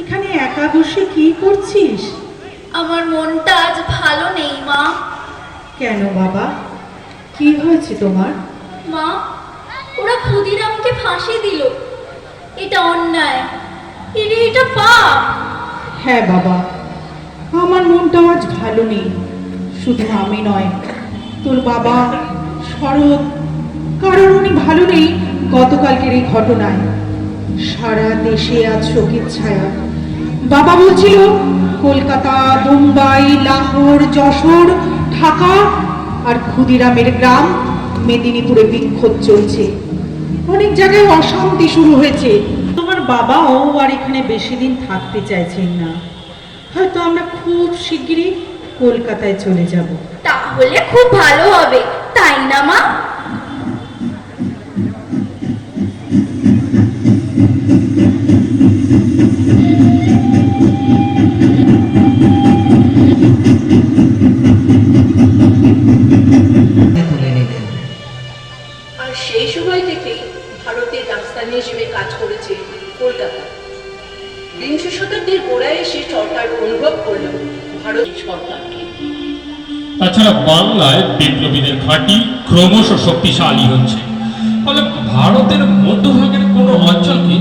এখানে একা বসে কি করছিস? আমার মনটা আজ ভালো নেই মা। কেন বাবা, কি হয়েছে তোমার? মা, ওরা ক্ষুদিরামকে ফাঁসি দিল। এটা অন্যায়, এটা পাপ। হ্যাঁ বাবা, আমার মনটা আজ ভালো নেই। শুধু আমি নয়, তোর বাবা, শরৎ, কারণ উনি ভালো নেই গতকালকের এই ঘটনায়। সারা দেশে আজ শোকের ছায়া। বাবা বলছিল কলকাতা, মুম্বাই, লাহোর, যশোর, ঢাকা আর ক্ষুদিরামের গ্রাম মেদিনীপুরে বিক্ষোভ চলছে। অনেক জায়গায় অশান্তি শুরু হয়েছে। তোমার বাবাও আর এখানে বেশি দিন থাকতে চাইছেন না। হয়তো আমরা খুব শিগগিরই কলকাতায় চলে যাব। তাহলে খুব ভালো হবে, তাই না মা? আর সেই সময় থেকেই ভারতের রাজধানী হিসেবে কাজ করেছে কলকাতা। বিংশ শতাব্দীর গোড়ায় এসে সরকার অনুভব করল ভারত সরকারকে। তাছাড়া বাংলায় বিপ্লবীদের ঘাঁটি ক্রমশ শক্তিশালী হচ্ছে। ফলে ভারতের মধ্যভাগের কোনো অঞ্চলকে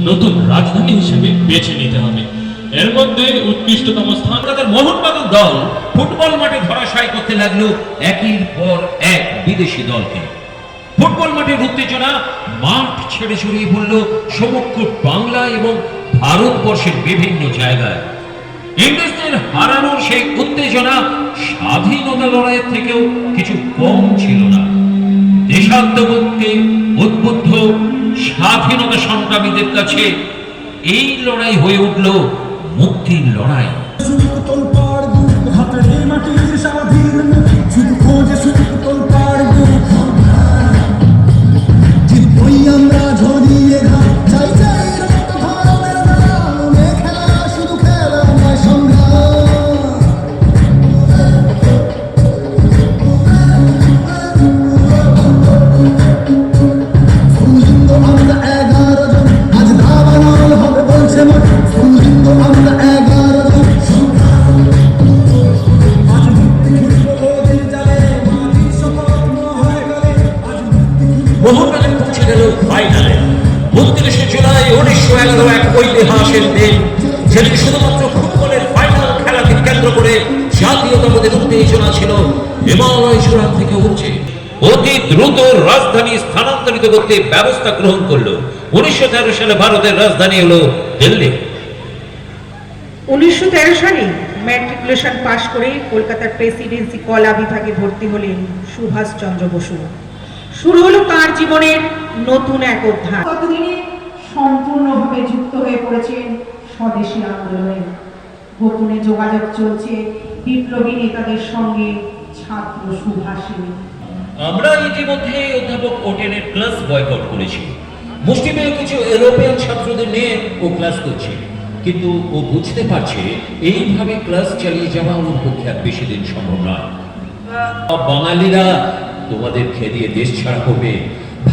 নতুন রাজধানী হিসেবে বেছে নিতে হবে। এর মধ্যে উৎকৃষ্টতম স্থান কলকাতার মোহনবাগান দল ফুটবল মাঠে ধরাশায়ী করতে লাগলো একের পর এক বিদেশি দলকে। ফুটবল মাঠের উত্তেজনা মাঠ ছেড়ে ছড়িয়ে পড়ল সমগ্র বাংলা এবং ভারতবর্ষের বিভিন্ন জায়গায়। ইংরেজদের হারানোর সেই উত্তেজনা স্বাধীনতা লড়াইয়ের থেকেও কিছু কম ছিল না। দেশাত্মবোধকে উদ্বুদ্ধ স্বাধীনতা সংগ্রামীদের কাছে এই লড়াই হয়ে উঠল মুক্তির লড়াই। মোহনবাগান পৌঁছে গেল ফাইনালে। 29 জুলাই 1911 এক ঐতিহাসিক দিন, যেদিন শুধুমাত্র ফুটবলের ফাইনাল খেলাকে কেন্দ্র করে জাতীয়তাবাদের উত্তেজনা ছিল হিমালয় চূড়া থেকে উঠছে। অতি দ্রুত রাজধানী স্থানান্তরিত করতে ব্যবস্থা গ্রহণ করলো। 1913 সালে ভারতের রাজধানী হলো দিল্লি। 1913 সালে ম্যাট্রিকুলেশন পাশ করে কলকাতার প্রেসিডেন্সি কলা বিভাগে ভর্তি হলেন সুভাষচন্দ্র বসু। শুরু হলো তার জীবনের নতুন এক অধ্যায়। কতদিনে সম্পূর্ণভাবে যুক্ত হয়ে পড়েছেন স্বদেশী আন্দোলনে। গোপনে যোগাযোগ চলছে বিপ্লবী নেতাদের সঙ্গে, ছাত্র সুভাষিনী। আমরা ইতিমধ্যে অধ্যাপক ওটেনের ক্লাস বয়কট করেছি। মুষ্টিমেয় কিছু ইউরোপিয়ান ছাত্রদের নিয়ে ও ক্লাস করছে, কিন্তু ও বুঝতে পারছে এইভাবে ক্লাস চালিয়ে যাওয়া ওর পক্ষে আর বেশি দিন সম্ভব নয়। বাঙালিরা তোমাদের খেদিয়ে দেশ ছাড়া করবে।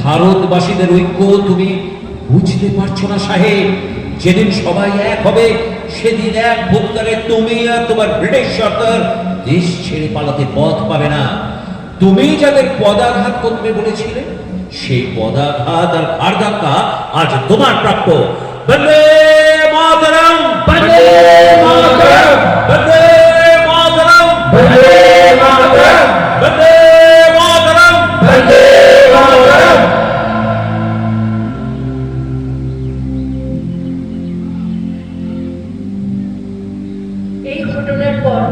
ভারতবাসীদের ঐক্য তুমি বুঝতে পারছো না সাহেব। যেদিন সবাই এক হবে সেদিন এক ভোক্তারে তুমি আর তোমার ব্রিটিশ সরকার দেশ ছেড়ে পালাতে পথ পাবে না। তুমি যাদের পদাঘাত করবে বলেছিলে সেই পদাঘাত আর ঘাড়ধাক্কা আজ তোমার প্রাপ্য। বন্দে মাতরম, বন্দে মাতরম, বন্দে মাতরম, বন্দে মাতরম, বন্দে মাতরম, বন্দে মাতরম। এই ঘটনার পর